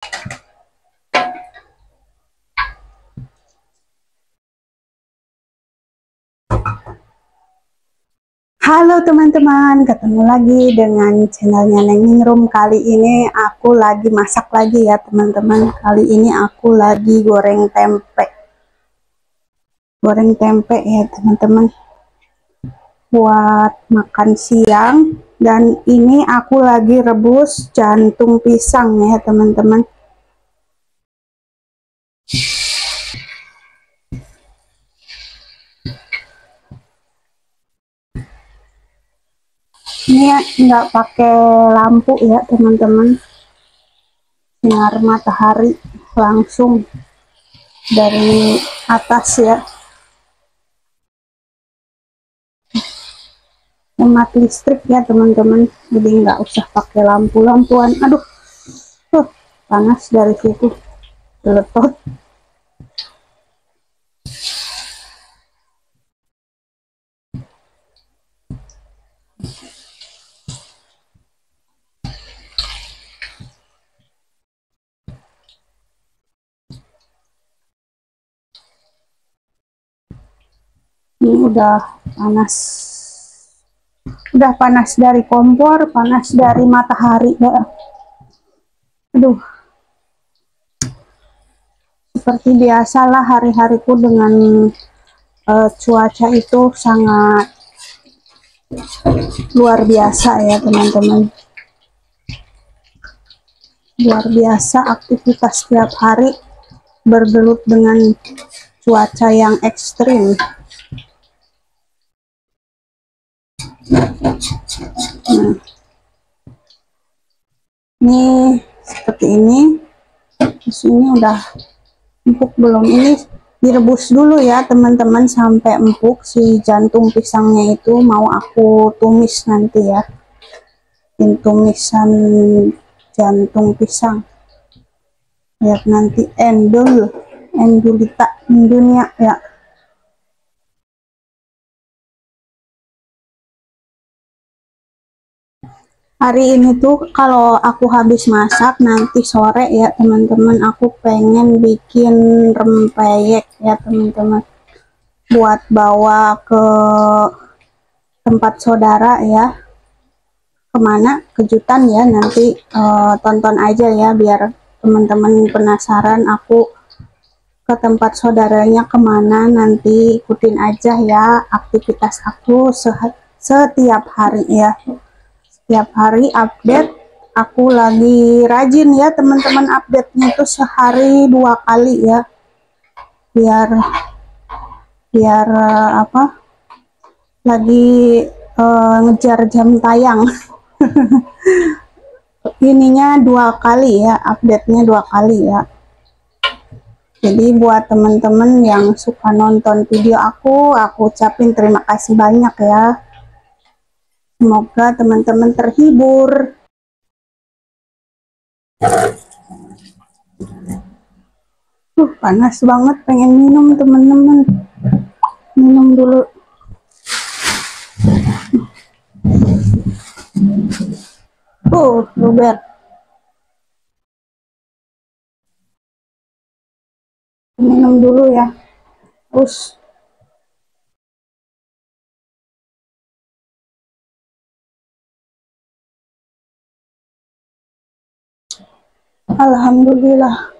Halo teman-teman, ketemu lagi dengan channelnya Neng Ningrum. Kali ini aku lagi masak lagi ya teman-teman. Kali ini aku lagi goreng tempe. Goreng tempe ya teman-teman, buat makan siang. Dan ini aku lagi rebus jantung pisang ya teman-teman. Ini nggak pakai lampu ya teman-teman, sinar matahari langsung dari atas ya, hemat listrik ya teman-teman, jadi nggak usah pakai lampu-lampuan. Aduh, panas dari situ letot. Ini udah panas dari kompor, panas dari matahari ya. Aduh, seperti biasalah hari-hariku dengan cuaca itu sangat luar biasa ya teman-teman. Luar biasa aktivitas setiap hari bergelut dengan cuaca yang ekstrim. Nah, ini seperti ini. Di sini udah empuk belum? Ini direbus dulu ya teman-teman sampai empuk si jantung pisangnya itu. Mau aku tumis nanti ya, tumisan jantung pisang biar nanti endulita dunia ya. Hari ini tuh kalau aku habis masak nanti sore ya teman-teman, aku pengen bikin rempeyek ya teman-teman, buat bawa ke tempat saudara ya. Kemana, kejutan ya, nanti tonton aja ya biar teman-teman penasaran aku ke tempat saudaranya kemana. Nanti ikutin aja ya aktivitas aku setiap hari ya. Setiap hari update. Aku lagi rajin ya teman-teman, update-nya itu sehari 2 kali ya, biar apa, lagi ngejar jam tayang. Ininya 2 kali ya, update-nya 2 kali ya. Jadi buat teman-teman yang suka nonton video aku ucapin terima kasih banyak ya. Semoga teman-teman terhibur. Panas banget, pengen minum teman-teman. Minum dulu. Luber. Minum dulu ya. Terus alhamdulillah.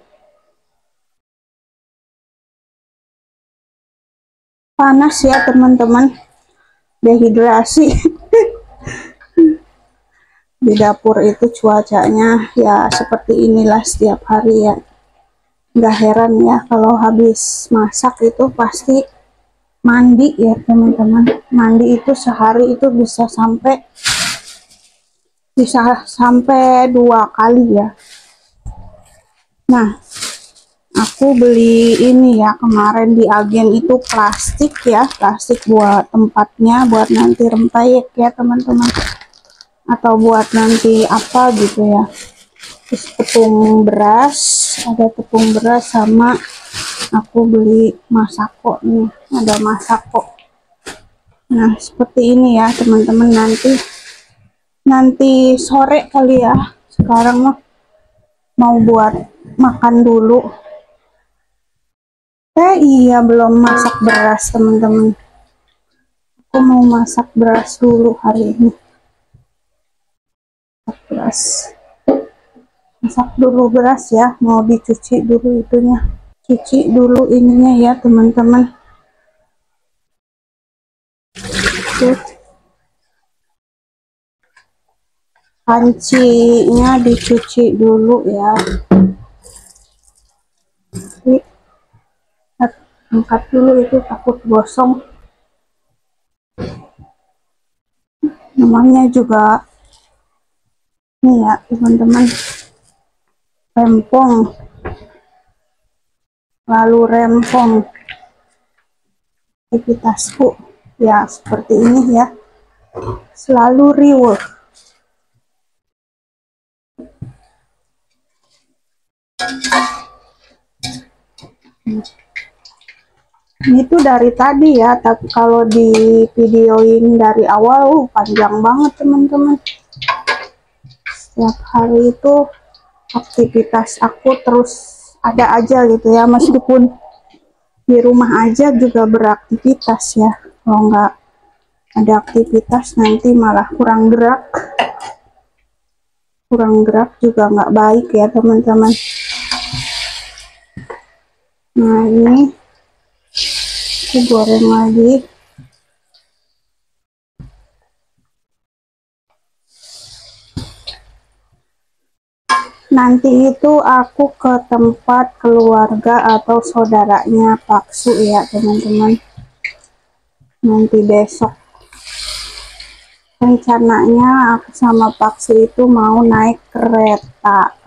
Panas ya teman-teman. Dehidrasi. Di dapur itu cuacanya ya seperti inilah setiap hari ya. Nggak heran ya kalau habis masak itu pasti mandi ya teman-teman. Mandi itu sehari itu bisa sampai 2 kali ya. Nah, aku beli ini ya kemarin di agen itu plastik ya, plastik buat tempatnya buat nanti rempeyek ya teman-teman, atau buat nanti apa gitu ya. Terus tepung beras, ada tepung beras, sama aku beli masako nih, ada masako. Nah seperti ini ya teman-teman, nanti sore kali ya. Sekarang mah mau buat makan dulu. Iya, belum masak beras teman-teman. Aku mau masak beras dulu hari ini. Masak dulu beras ya, mau dicuci dulu itunya. Cuci dulu ininya ya teman-teman. Pancinya dicuci dulu ya. Angkat dulu, itu takut gosong. Namanya juga ini ya teman-teman, rempong, lalu rempong. Aktivitasku ya seperti ini ya, selalu riuh. Ini tuh dari tadi ya, tapi kalau di videoin dari awal panjang banget teman-teman. Setiap hari itu aktivitas aku terus ada aja gitu ya, meskipun di rumah aja juga beraktivitas ya. Kalau nggak ada aktivitas nanti malah kurang gerak juga nggak baik ya teman-teman. Nah ini aku goreng lagi. Nanti itu aku ke tempat keluarga atau saudaranya Pak Su ya teman-teman. Nanti besok rencananya aku sama Pak Su itu mau naik kereta.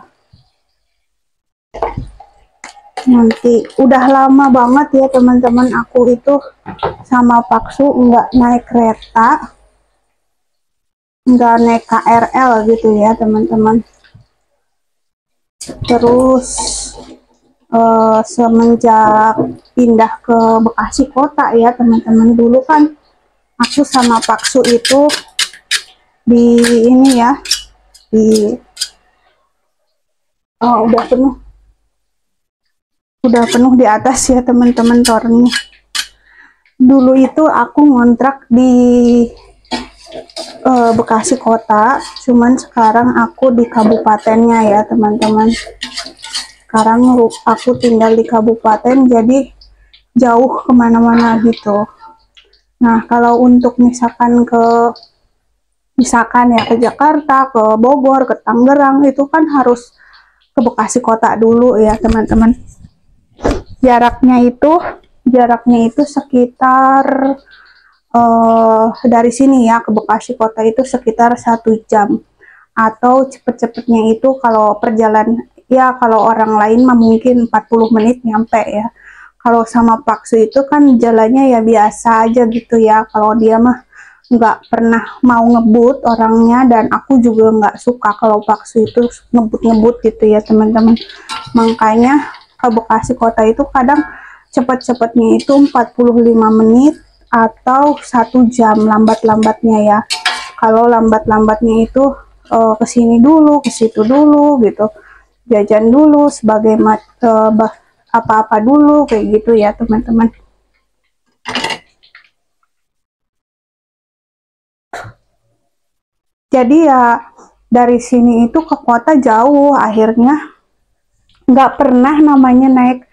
Nanti udah lama banget ya teman-teman, aku itu sama Pak Su nggak naik kereta, nggak naik KRL gitu ya teman-teman. Terus semenjak pindah ke Bekasi kota ya teman-teman, dulu kan aku sama Pak Su itu di ini ya, di udah penuh di atas ya teman-teman tornya. Dulu itu aku ngontrak di Bekasi kota, cuman sekarang aku di kabupatennya ya teman-teman. Sekarang aku tinggal di kabupaten, jadi jauh kemana-mana gitu. Nah kalau untuk misalkan ya ke Jakarta, ke Bogor, ke Tangerang, itu kan harus ke Bekasi kota dulu ya teman-teman. Jaraknya itu sekitar dari sini ya ke Bekasi kota itu sekitar 1 jam, atau cepet-cepetnya itu kalau perjalanan ya, kalau orang lain mah mungkin 40 menit nyampe ya. Kalau sama Pak Su itu kan jalannya ya biasa aja gitu ya, kalau dia mah nggak pernah mau ngebut orangnya, dan aku juga nggak suka kalau Pak Su itu ngebut-ngebut gitu ya teman-teman. Makanya ke Bekasi kota itu kadang cepet-cepetnya itu 45 menit atau 1 jam lambat-lambatnya ya. Kalau lambat-lambatnya itu kesini dulu, ke situ dulu gitu, jajan dulu sebagai apa-apa dulu kayak gitu ya teman-teman. Jadi ya dari sini itu ke kota jauh, akhirnya nggak pernah namanya naik,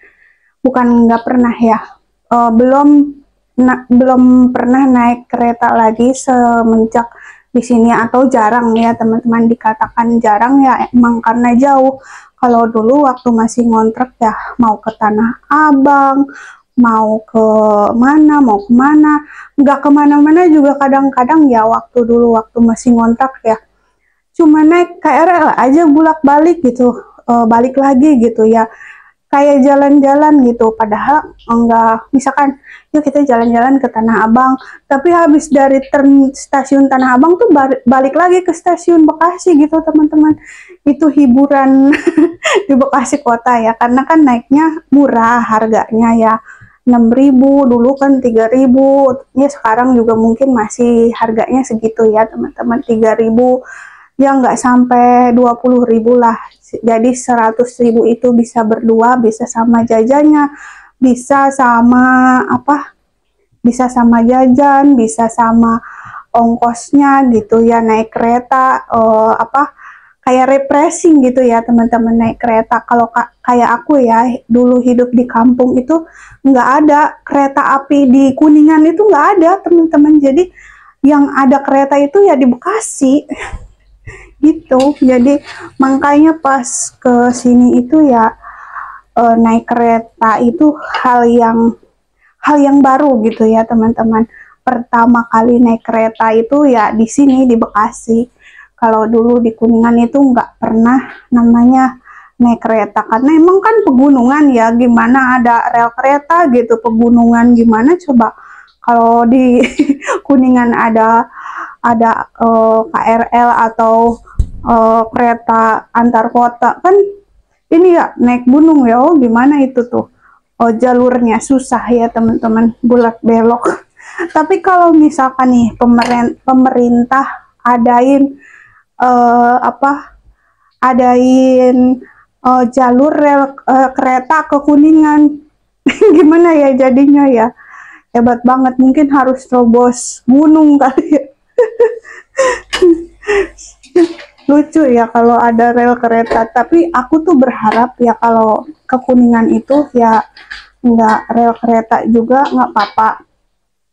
bukan nggak pernah ya, belum pernah naik kereta lagi semenjak di sini, atau jarang ya teman-teman, dikatakan jarang ya emang karena jauh. Kalau dulu waktu masih ngontrak ya, mau ke Tanah Abang, mau kemana, nggak kemana-mana juga kadang-kadang ya, waktu masih ngontrak ya, cuma naik KRL aja bolak-balik gitu, balik lagi gitu ya, kayak jalan-jalan gitu. Padahal enggak, misalkan yuk kita jalan-jalan ke Tanah Abang, tapi habis dari stasiun Tanah Abang tuh balik lagi ke stasiun Bekasi gitu teman-teman. Itu hiburan di Bekasi kota ya, karena kan naiknya murah harganya ya, 6.000, dulu kan 3.000 ya, sekarang juga mungkin masih harganya segitu ya teman-teman, 3.000. ya nggak sampai 20.000 lah. Jadi 100.000 itu bisa berdua, bisa sama jajannya, bisa sama apa, bisa sama jajan, bisa sama ongkosnya gitu ya, naik kereta apa, kayak refreshing gitu ya teman-teman, naik kereta. Kalau kayak aku ya, dulu hidup di kampung itu nggak ada kereta api di Kuningan, itu nggak ada teman-teman. Jadi yang ada kereta itu ya di Bekasi gitu. Jadi makanya pas ke sini itu ya naik kereta itu hal yang baru gitu ya teman-teman. Pertama kali naik kereta itu ya di sini di Bekasi. Kalau dulu di Kuningan itu nggak pernah namanya naik kereta, karena emang kan pegunungan ya, gimana ada rel kereta gitu, pegunungan gimana coba. Kalau di Kuningan ada KRL atau kereta antar kota kan, ini ya naik gunung ya. Oh gimana itu tuh, jalurnya susah ya teman-teman, bulat belok. Tapi kalau misalkan nih pemerintah adain jalur rel kereta ke Kuningan, gimana ya jadinya ya, hebat banget. Mungkin harus terobos gunung kali ya. Lucu ya kalau ada rel kereta. Tapi aku tuh berharap ya kalau ke Kuningan itu ya nggak rel kereta juga nggak apa-apa.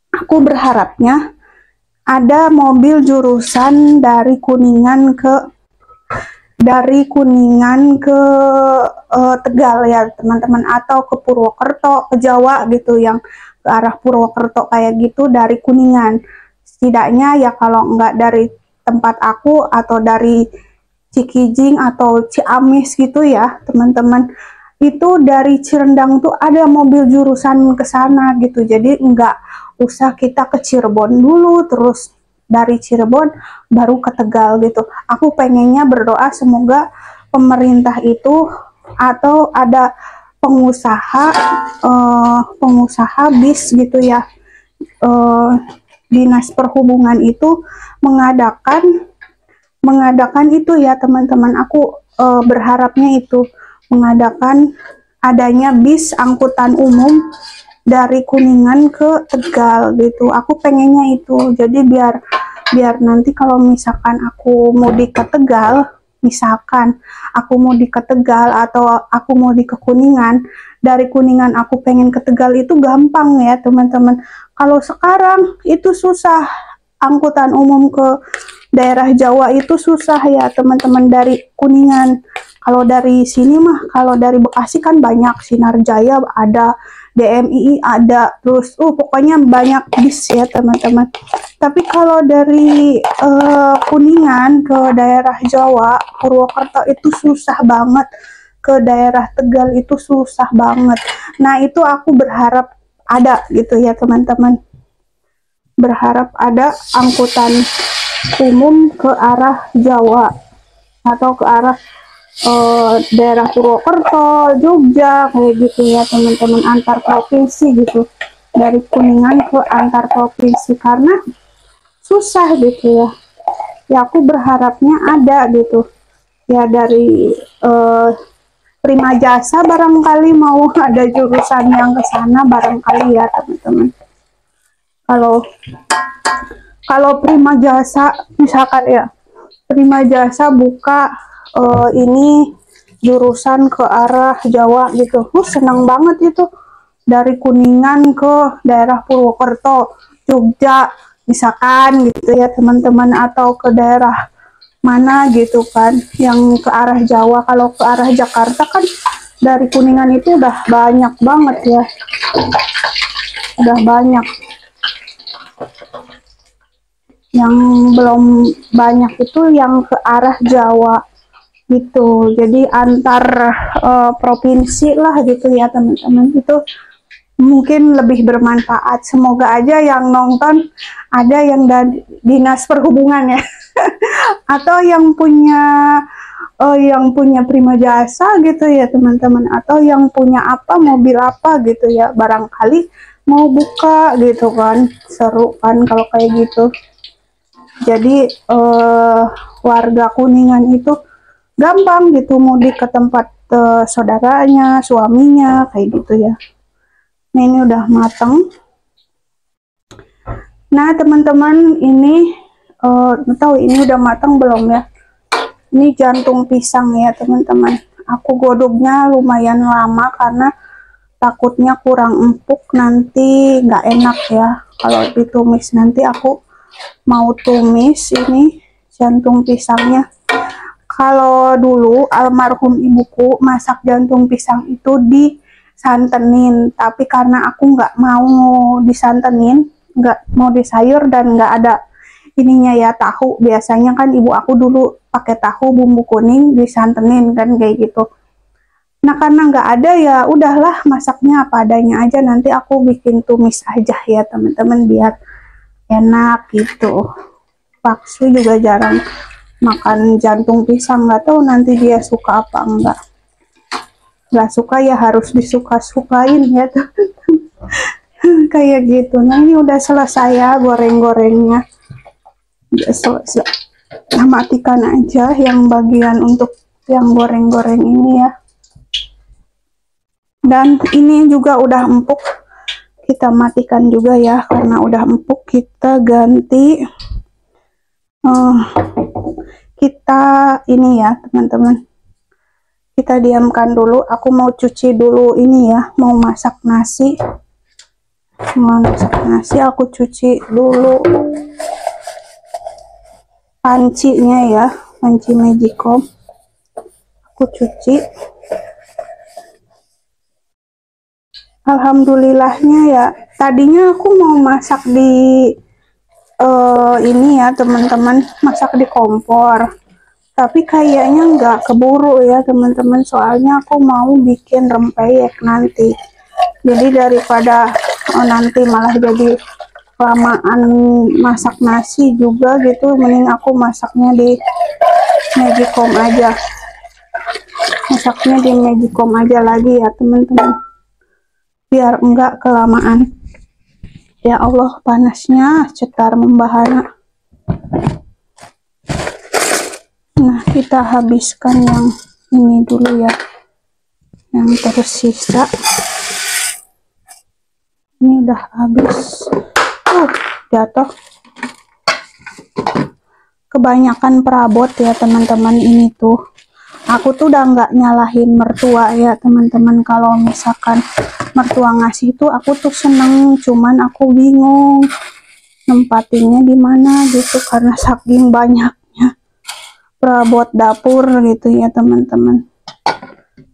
Aku berharapnya ada mobil jurusan dari Kuningan ke Tegal ya teman-teman, atau ke Purwokerto, ke Jawa gitu, yang ke arah Purwokerto kayak gitu dari Kuningan. Setidaknya ya kalau nggak dari tempat aku atau dari Cikijing atau Ciamis gitu ya teman-teman, itu dari Cirendang tuh ada mobil jurusan ke sana gitu. Jadi nggak usah kita ke Cirebon dulu, terus dari Cirebon baru ke Tegal gitu. Aku pengennya berdoa semoga pemerintah itu atau ada pengusaha bis gitu ya, dinas perhubungan itu mengadakan itu ya teman-teman. Aku berharapnya itu mengadakan adanya bis angkutan umum dari Kuningan ke Tegal gitu. Aku pengennya itu. Jadi biar nanti kalau misalkan aku mau di ke Tegal, atau aku mau di ke Kuningan, dari Kuningan aku pengen ke Tegal itu gampang ya teman-teman. Kalau sekarang itu susah, angkutan umum ke daerah Jawa itu susah ya teman-teman dari Kuningan. Kalau dari sini mah, kalau dari Bekasi kan banyak, Sinar Jaya ada, DMI ada, terus pokoknya banyak bis ya teman-teman. Tapi kalau dari Kuningan ke daerah Jawa, Purwokerto itu susah banget, ke daerah Tegal itu susah banget. Nah itu aku berharap ada gitu ya teman-teman, berharap ada angkutan umum ke arah Jawa atau ke arah daerah Purwokerto, Jogja kayak gitu ya teman-teman, antar provinsi gitu, dari Kuningan ke antar provinsi, karena susah gitu ya. Ya aku berharapnya ada gitu ya, dari Prima Jasa barangkali mau ada jurusan yang ke sana barangkali ya teman-teman. Kalau Prima Jasa misalkan ya, Prima Jasa buka ini jurusan ke arah Jawa gitu, senang banget itu, dari Kuningan ke daerah Purwokerto, Jogja misalkan gitu ya teman-teman, atau ke daerah mana gitu kan yang ke arah Jawa. Kalau ke arah Jakarta kan dari Kuningan itu udah banyak banget ya, udah banyak. Yang belum banyak itu yang ke arah Jawa gitu. Jadi antar provinsi lah gitu ya teman-teman, itu mungkin lebih bermanfaat. Semoga aja yang nonton ada yang dari dinas perhubungan ya atau yang punya Prima Jasa gitu ya teman-teman, atau yang punya mobil apa gitu ya, barangkali mau buka gitu kan, seru kan kalau kayak gitu. Jadi warga Kuningan itu gampang gitu mudik ke tempat saudaranya, suaminya, kayak gitu ya. Nah, ini udah matang. Nah, teman-teman, ini tahu ini udah matang belum ya? Ini jantung pisang ya, teman-teman. Aku godoknya lumayan lama karena takutnya kurang empuk, nanti nggak enak ya kalau ditumis. Nanti aku mau tumis ini jantung pisangnya. Kalau dulu almarhum ibuku masak jantung pisang itu disantenin, tapi karena aku nggak mau disantenin, nggak mau disayur dan nggak ada ininya ya, tahu. Biasanya kan ibu aku dulu pakai tahu bumbu kuning disantenin kan kayak gitu. Nah, karena nggak ada ya udahlah, masaknya apa adanya aja. Nanti aku bikin tumis aja ya teman-teman biar enak gitu. Paksu juga jarang makan jantung pisang, nggak tahu nanti dia suka apa enggak. Nggak suka ya harus disuka-sukain ya teman-teman. Kayak gitu. Nah, ini udah selesai ya goreng-gorengnya. Udah selesai. Nah, matikan aja yang bagian untuk yang goreng-goreng ini ya. Dan ini juga udah empuk, kita matikan juga ya karena udah empuk. Kita ganti kita ini ya teman-teman, kita diamkan dulu. Aku mau cuci dulu ini ya, mau masak nasi. Aku cuci dulu pancinya ya, panci Magicom aku cuci. Alhamdulillahnya ya, tadinya aku mau masak di ini ya teman-teman, masak di kompor, tapi kayaknya nggak keburu ya teman-teman, soalnya aku mau bikin rempeyek nanti. Jadi daripada nanti malah jadi kelamaan masak nasi juga gitu, mending aku masaknya di Magicom aja. Masaknya di Magicom aja lagi ya teman-teman, biar enggak kelamaan. Ya Allah, panasnya cetar membahana. Nah, kita habiskan yang ini dulu ya, yang tersisa. Ini udah habis. Jatuh. Kebanyakan perabot ya teman-teman ini tuh. Aku tuh udah nggak nyalahin mertua ya teman-teman. Kalau misalkan mertua ngasih tuh aku tuh seneng, cuman aku bingung nempatinnya di mana gitu karena saking banyaknya perabot dapur gitu ya teman-teman.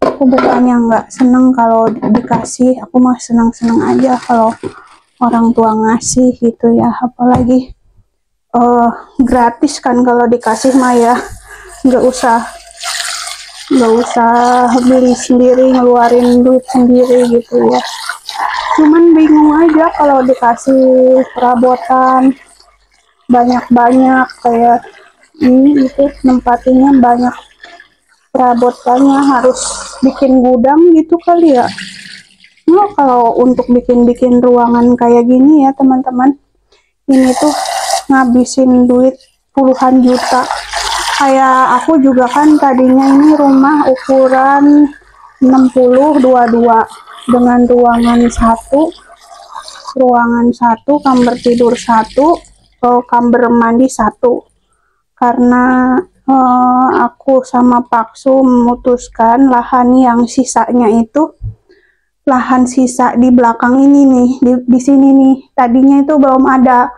Aku bukannya nggak seneng kalau dikasih, aku mah seneng-seneng aja kalau orang tua ngasih gitu ya, apalagi gratis kan kalau dikasih mah ya, nggak usah beli sendiri, ngeluarin duit sendiri gitu ya. Cuman bingung aja kalau dikasih perabotan banyak-banyak kayak ini gitu, nempatinnya banyak perabotannya, harus bikin gudang gitu kali ya. Nah, kalau untuk bikin ruangan kayak gini ya teman-teman, ini tuh ngabisin duit puluhan juta. Kayak aku juga kan tadinya ini rumah ukuran 60-22 dengan ruangan satu, kamar tidur satu, kamar mandi satu. Karena aku sama Paksu memutuskan lahan yang sisanya itu, lahan sisa di belakang ini nih, di sini nih. Tadinya itu belum ada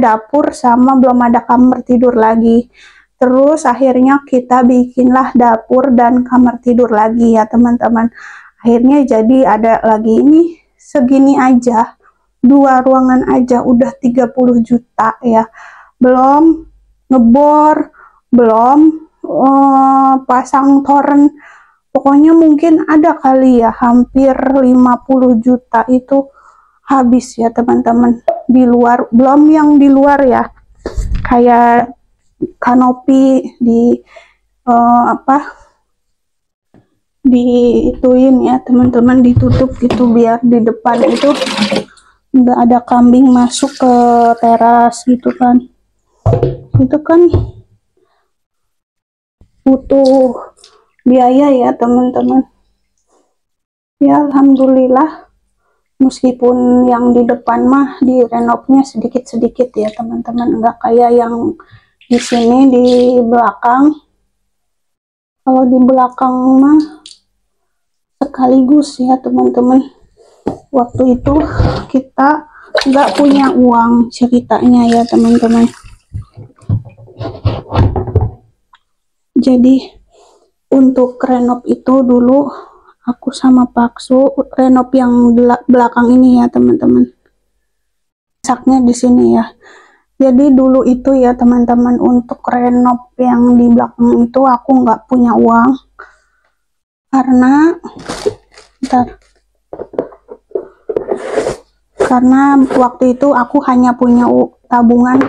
dapur sama belum ada kamar tidur lagi. Terus akhirnya kita bikinlah dapur dan kamar tidur lagi ya teman-teman. Akhirnya jadi ada lagi ini segini aja, 2 ruangan aja udah 30 juta ya. Belum ngebor, belum pasang toren. Pokoknya mungkin ada kali ya hampir 50 juta itu habis ya teman-teman. Di luar, belum yang di luar ya, kayak kanopi diituin ya teman-teman, ditutup gitu biar di depan itu nggak ada kambing masuk ke teras gitu kan. Itu kan butuh biaya ya teman-teman. Ya alhamdulillah, meskipun yang di depan mah di renovnya sedikit-sedikit ya teman-teman, nggak kayak yang di sini di belakang. Kalau di belakang mah sekaligus ya teman-teman. Waktu itu kita nggak punya uang ceritanya ya teman-teman. Jadi untuk renov itu dulu aku sama Paksu renov yang belakang ini ya teman-teman. Masaknya di sini ya. Jadi dulu itu ya teman-teman, untuk renov yang di belakang itu aku nggak punya uang karena waktu itu aku hanya punya tabungan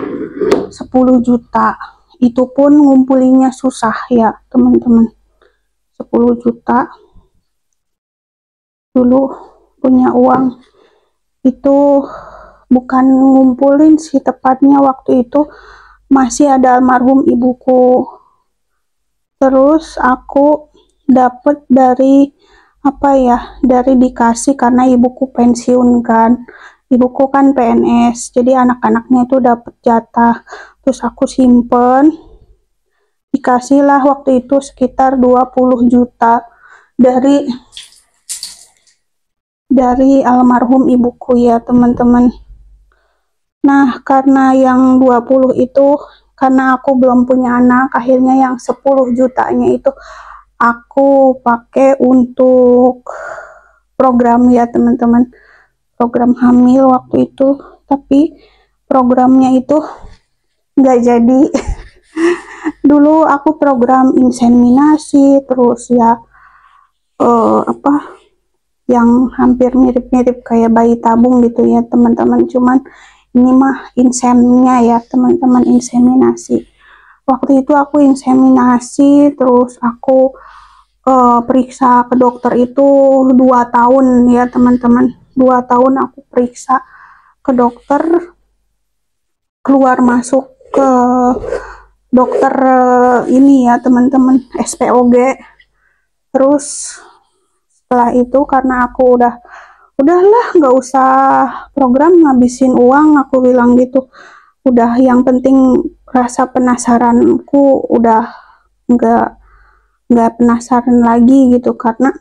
10 juta. Itu pun ngumpulinnya susah ya teman-teman. 10 juta dulu punya uang itu, bukan ngumpulin sih tepatnya, waktu itu masih ada almarhum ibuku. Terus aku dapet dari dari dikasih karena ibuku pensiun kan. Ibuku kan PNS, jadi anak-anaknya itu dapet jatah. Terus aku simpen, dikasihlah waktu itu sekitar 20 juta dari almarhum ibuku ya teman-teman. Nah, karena yang 20 itu, karena aku belum punya anak, akhirnya yang 10 jutanya itu aku pakai untuk program ya teman-teman. Program hamil waktu itu, tapi programnya itu nggak jadi. Dulu aku program inseminasi, terus ya yang hampir mirip-mirip kayak bayi tabung gitu ya teman-teman. Cuman ini mah insemnya ya teman-teman, inseminasi. Waktu itu aku inseminasi, terus aku periksa ke dokter itu 2 tahun ya teman-teman. 2 tahun aku periksa ke dokter, keluar masuk ke dokter ini ya teman-teman, SPOG. Terus setelah itu karena aku udahlah nggak usah program ngabisin uang, aku bilang gitu. Udah, yang penting rasa penasaranku udah nggak penasaran lagi gitu, karena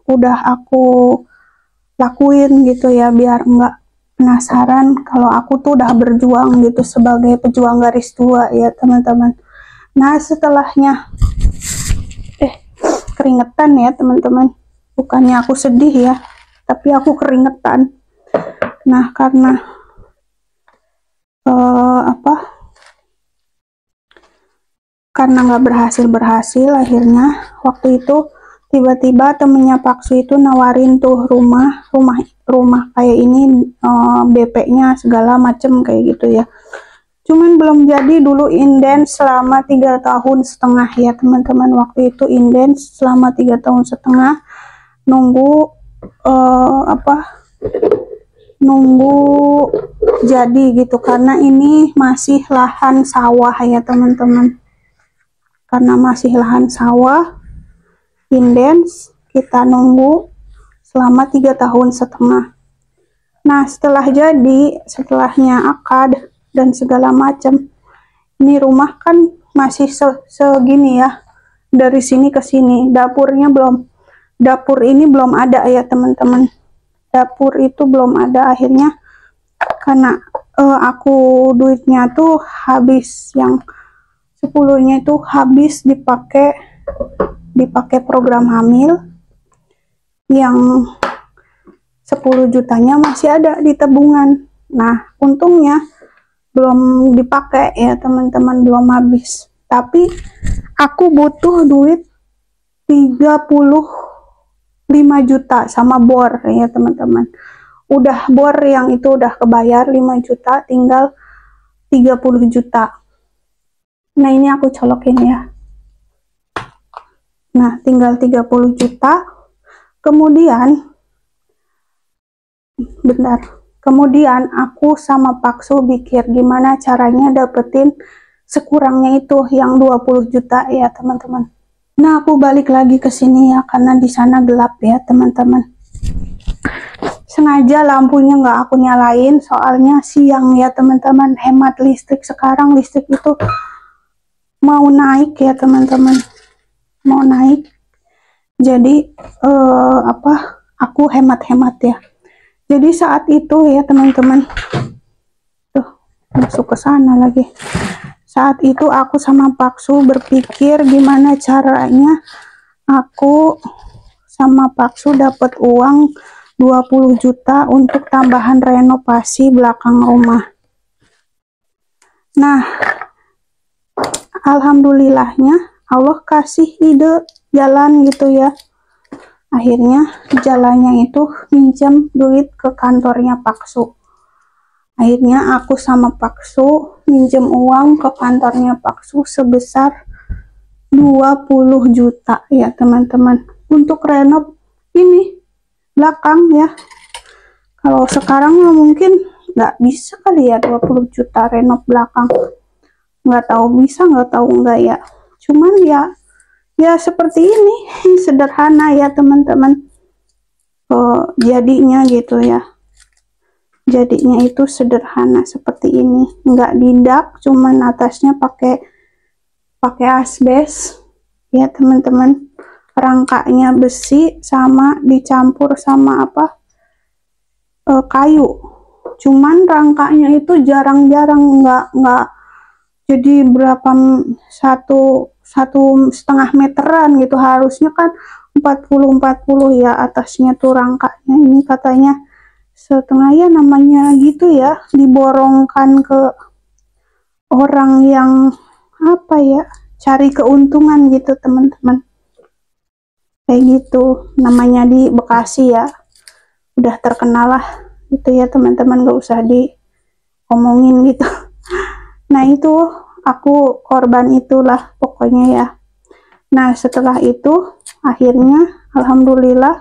udah aku lakuin gitu ya, biar nggak penasaran kalau aku tuh udah berjuang gitu sebagai pejuang garis 2 ya teman-teman. Nah setelahnya keringetan ya teman-teman, bukannya aku sedih ya, tapi aku keringetan. Nah karena karena nggak berhasil, akhirnya waktu itu tiba-tiba temennya Paksu itu nawarin tuh rumah kayak ini, BP-nya segala macem kayak gitu ya. Cuman belum jadi. Dulu inden selama 3,5 tahun ya teman-teman. Waktu itu inden selama 3,5 tahun nunggu nunggu jadi gitu, karena ini masih lahan sawah ya teman-teman. Karena masih lahan sawah, inden kita nunggu selama 3,5 tahun. Nah setelah jadi, setelahnya akad dan segala macam, ini rumah kan masih segini ya, dari sini ke sini. Dapur ini belum ada ya teman-teman. Dapur itu belum ada. Akhirnya karena aku duitnya tuh habis, yang 10-nya itu habis dipakai program hamil, yang 10 jutanya masih ada di tabungan. Nah untungnya belum dipakai ya teman-teman, belum habis. Tapi aku butuh duit 35 juta sama bor ya teman-teman. Udah bor yang itu udah kebayar 5 juta, tinggal 30 juta. Nah ini aku colokin ya. Nah tinggal 30 juta. Kemudian bentar, Kemudian aku sama Paksu pikir gimana caranya dapetin sekurangnya itu yang 20 juta ya teman-teman. Nah, aku balik lagi ke sini ya karena di sana gelap ya teman-teman. Sengaja lampunya nggak aku nyalain soalnya siang ya teman-teman, hemat listrik. Sekarang listrik itu mau naik ya teman-teman, mau naik. Jadi aku hemat-hemat ya. Jadi saat itu ya teman-teman, tuh masuk ke sana lagi. Saat itu aku sama Paksu berpikir gimana caranya aku sama Paksu dapat uang 20 juta untuk tambahan renovasi belakang rumah. Nah, alhamdulillahnya Allah kasih ide jalan gitu ya. Akhirnya jalannya itu minjem duit ke kantornya Paksu. Akhirnya aku sama Paksu minjem uang ke kantornya Paksu sebesar 20 juta ya teman-teman. Untuk renov ini belakang ya. Kalau sekarang mungkin nggak bisa kali ya 20 juta renov belakang. Nggak tahu bisa, nggak tahu enggak ya. Cuman ya seperti ini, sederhana ya teman-teman. Jadinya gitu ya. Jadinya itu sederhana seperti ini, nggak didak, cuman atasnya pakai asbes ya teman-teman. Rangkanya besi sama dicampur sama kayu. Cuman rangkanya itu jarang-jarang, nggak jadi berapa, satu setengah meteran gitu, harusnya kan 40 ya atasnya tuh rangkanya. Ini katanya setengah ya, namanya gitu ya, diborongkan ke orang yang cari keuntungan gitu teman-teman, kayak gitu namanya di Bekasi ya, udah terkenal lah gitu ya teman-teman, gak usah diomongin gitu. Nah itu aku korban itulah pokoknya ya. Nah setelah itu akhirnya alhamdulillah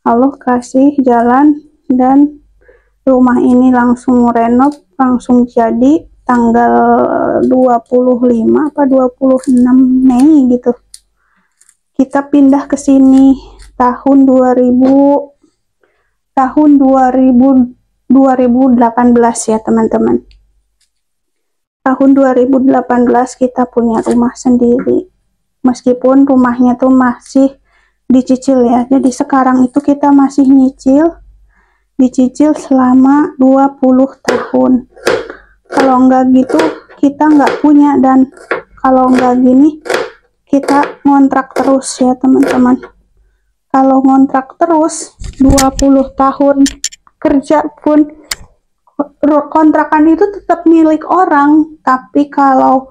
Allah kasih jalan dan rumah ini langsung renov, langsung jadi tanggal 25 apa 26 Mei gitu. Kita pindah ke sini tahun 2018 ya teman-teman. Tahun 2018 kita punya rumah sendiri, meskipun rumahnya tuh masih dicicil ya. Jadi sekarang itu kita masih dicicil selama 20 tahun. Kalau nggak gitu kita nggak punya, dan kalau nggak gini kita ngontrak terus ya teman-teman. Kalau ngontrak terus 20 tahun kerja pun kontrakan itu tetap milik orang. Tapi kalau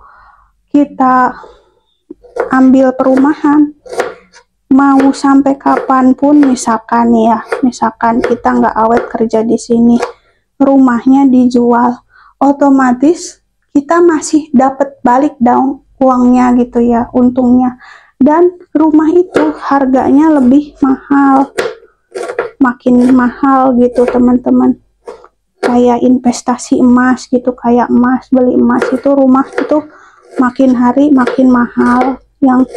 kita ambil perumahan, mau sampai kapanpun, misalkan kita nggak awet kerja di sini, rumahnya dijual, otomatis kita masih dapat balik dong uangnya gitu ya, untungnya. Dan rumah itu harganya lebih mahal, makin mahal gitu teman-teman. Kayak investasi emas gitu, kayak beli emas itu, rumah itu makin hari makin mahal. Yang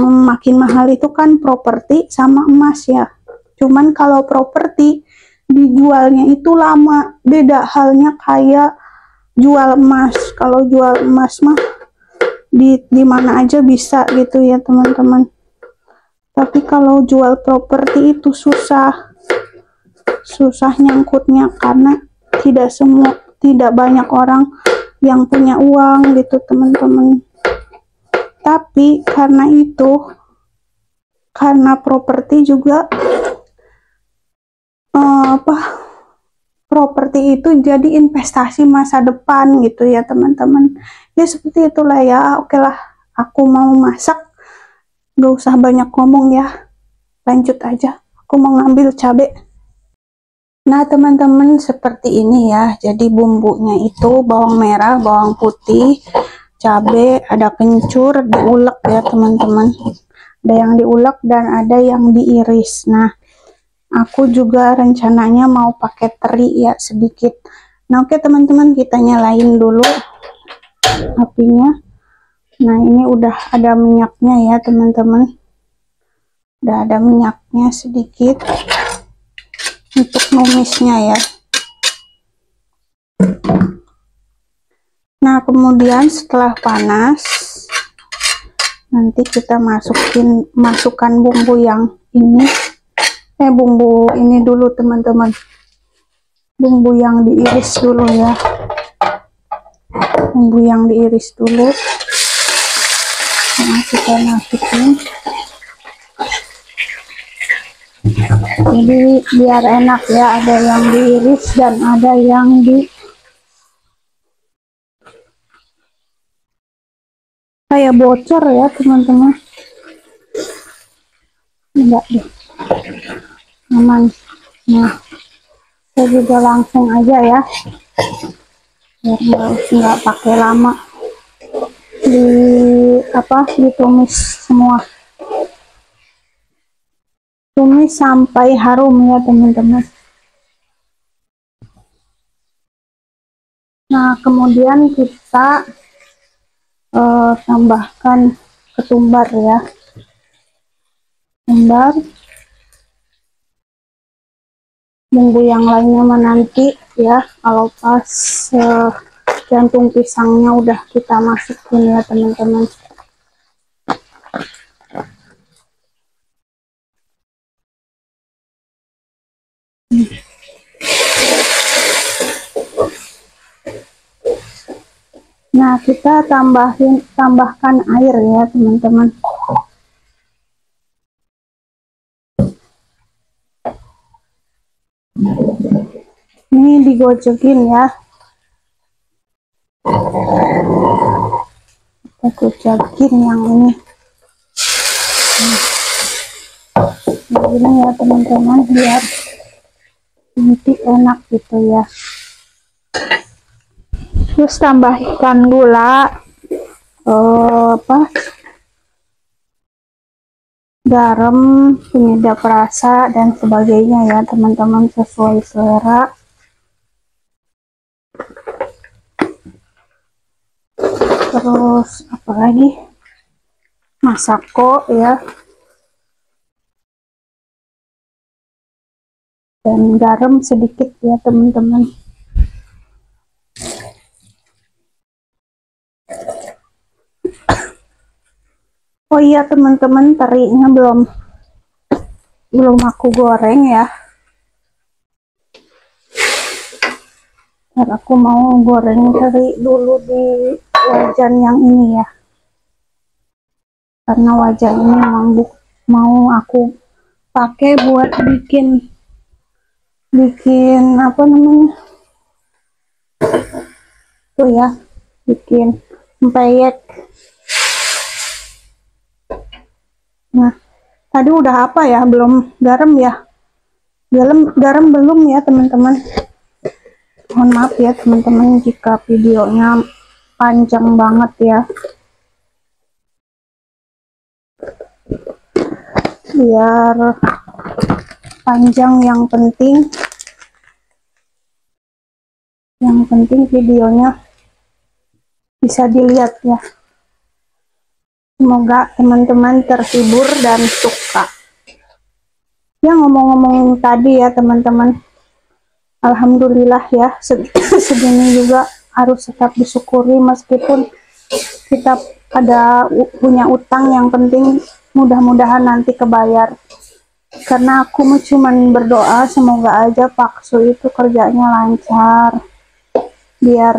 makin mahal itu kan properti sama emas ya. Cuman kalau properti dijualnya itu lama, beda halnya kayak jual emas. Kalau jual emas mah di mana aja bisa gitu ya teman-teman. Tapi kalau jual properti itu susah nyangkutnya, karena tidak banyak orang yang punya uang gitu teman-teman. Tapi karena properti juga properti itu jadi investasi masa depan gitu ya teman-teman. Ya seperti itulah ya. Oke lah, aku mau masak, gak usah banyak ngomong ya, lanjut aja. Aku mau ngambil cabai. Nah teman-teman, seperti ini ya. Jadi bumbunya itu bawang merah, bawang putih, cabai, ada kencur, diulek ya teman-teman. Ada yang diulek dan ada yang diiris. Nah Aku juga rencananya mau pakai teri ya sedikit. Nah, oke teman-teman, kita nyalain dulu apinya. Nah, ini udah ada minyaknya ya teman-teman. Udah ada minyaknya sedikit untuk numisnya ya. Nah, kemudian setelah panas, nanti kita masukkan bumbu yang ini. Bumbu ini dulu teman-teman. Bumbu yang diiris dulu ya. Bumbu yang diiris dulu. Nah, kita masukin. Jadi biar enak ya, ada yang diiris dan ada yang kayak bocor ya teman-teman. Enggak deh, aman. Nah, saya juga langsung aja ya, biar nggak pakai lama ditumis semua. Tumis sampai harum ya teman-teman. Nah, kemudian kita tambahkan ketumbar ya, ketumbar. Bumbu yang lainnya menanti ya, kalau pas jantung pisangnya udah kita masukin ya teman-teman. Nah, kita tambahkan air ya teman-teman. Ini digocekin ya. Kita gocekin yang ini. Begini ya teman-teman, biar nanti enak gitu ya. Terus tambahkan gula, garam, penyedap rasa dan sebagainya ya teman-teman, sesuai selera. Terus apa lagi, masako ya, dan garam sedikit ya teman-teman. Oh iya teman-teman, terinya belum aku goreng ya. Ntar aku mau goreng teri dulu di wajan yang ini ya, karena wajan ini memang mau aku pakai buat bikin apa namanya tuh ya, bikin pempek. Nah, tadi udah apa ya, belum garam ya, garam belum ya teman-teman. Mohon maaf ya teman-teman jika videonya panjang banget ya, biar panjang. Yang penting videonya bisa dilihat ya. Semoga teman-teman terhibur dan suka. Ya, ngomong-ngomong tadi ya teman-teman, alhamdulillah ya, segini juga harus tetap disyukuri meskipun kita punya utang. Yang penting mudah-mudahan nanti kebayar. Karena aku cuman berdoa semoga aja Pak Su itu kerjanya lancar, biar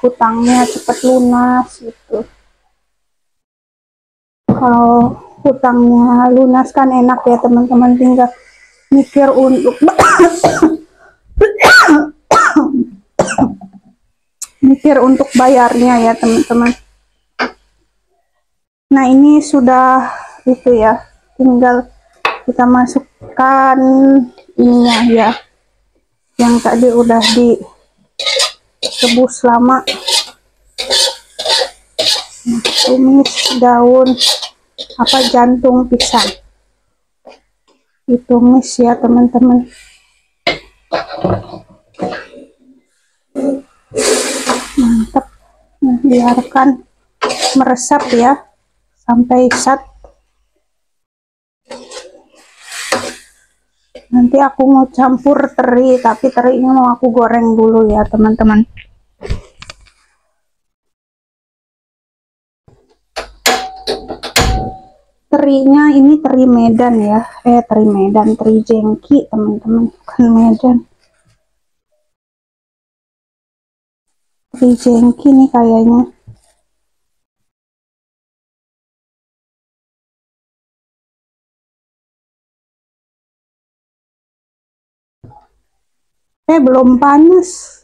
hutangnya cepat lunas gitu. Kalau hutangnya lunas kan enak ya teman-teman, tinggal mikir untuk mikir untuk bayarnya ya teman-teman. Nah, ini sudah itu ya, tinggal kita masukkan ininya ya, yang tadi udah direbus lama. Tumis daun jantung pisang. ditumis ya teman-teman. Mantap. Nah, biarkan meresap ya sampai sat. Nanti aku mau campur teri, tapi terinya mau aku goreng dulu ya teman-teman. Terinya ini teri Medan ya, teri Medan, teri jengki teman-teman, bukan Medan. Teri jengki nih kayaknya. Belum panas.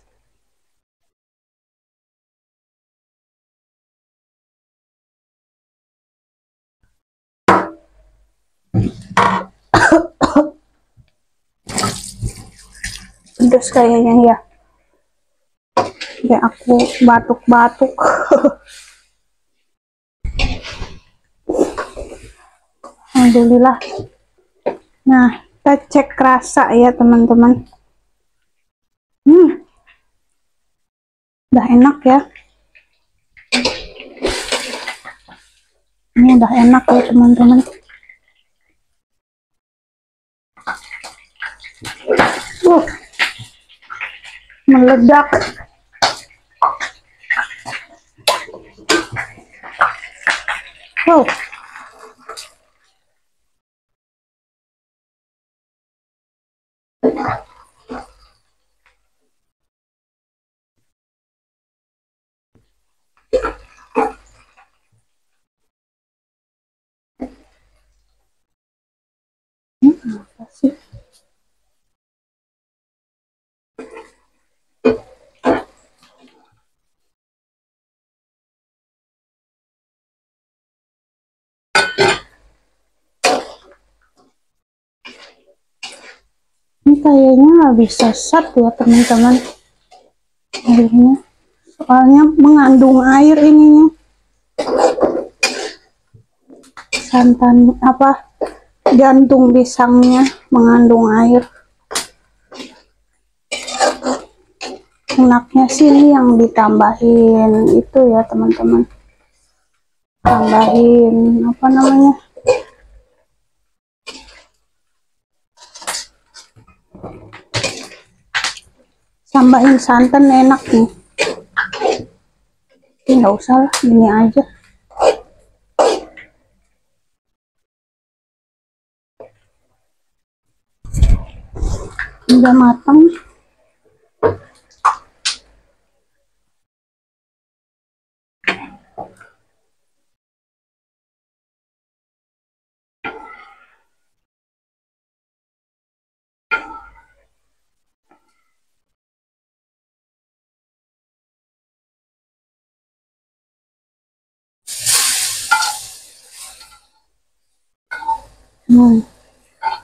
Pedas kayaknya ya. Ya aku batuk-batuk. Alhamdulillah. Nah, kita cek rasa ya teman-teman. Udah enak ya. Ini udah enak ya teman-teman. Meledak. Wow. Apa sih? Ini kayaknya nggak bisa sat ya teman-teman. Airnya, soalnya mengandung air ininya. Santan apa? Jantung pisangnya mengandung air. Enaknya sih ini yang ditambahin itu ya teman-teman. Tambahin apa namanya? Tambahin santan enak nih. Nggak usah lah, gini aja. Udah matang.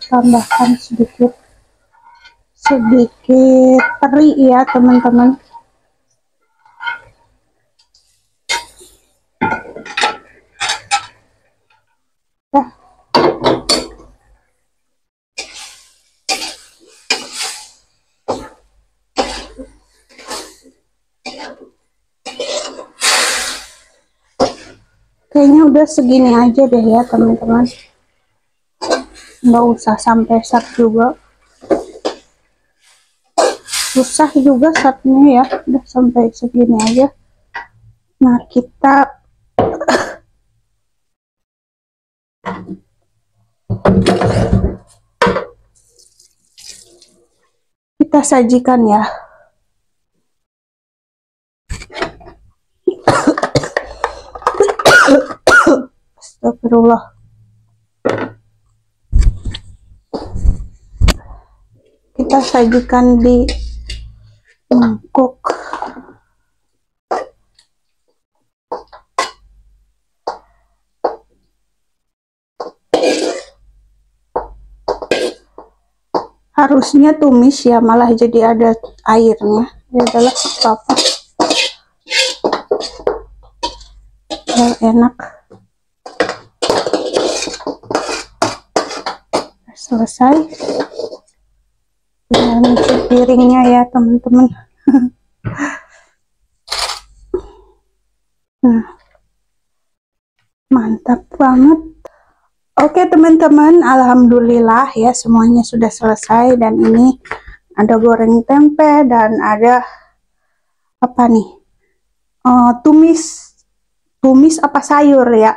Tambahkan sedikit teri ya teman-teman. Kayaknya udah segini aja deh ya teman-teman. Nggak usah sampai sat juga. Susah juga satnya ya. Udah sampai segini aja. Nah, kita sajikan ya. Astagfirullah. Kita sajikan di mangkuk. Harusnya tumis ya, malah jadi ada airnya. Ya adalah apa-apa. Enak. selesai. Tinggal nyuci piringnya ya teman-teman. Nah, mantap banget. Oke teman-teman, alhamdulillah ya semuanya sudah selesai. Dan ini ada goreng tempe dan ada apa nih? Tumis apa sayur ya?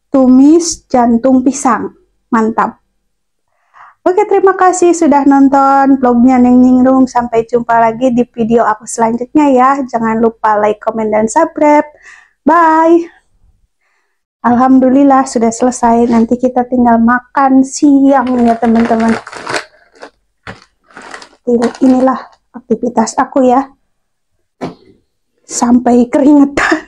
Tumis jantung pisang. Mantap. Oke, terima kasih sudah nonton vlognya Neng Ningrung. Sampai jumpa lagi di video aku selanjutnya ya. Jangan lupa like, comment, dan subscribe. Bye. Alhamdulillah sudah selesai. Nanti kita tinggal makan siang ya teman-teman. Inilah aktivitas aku ya. Sampai keringetan.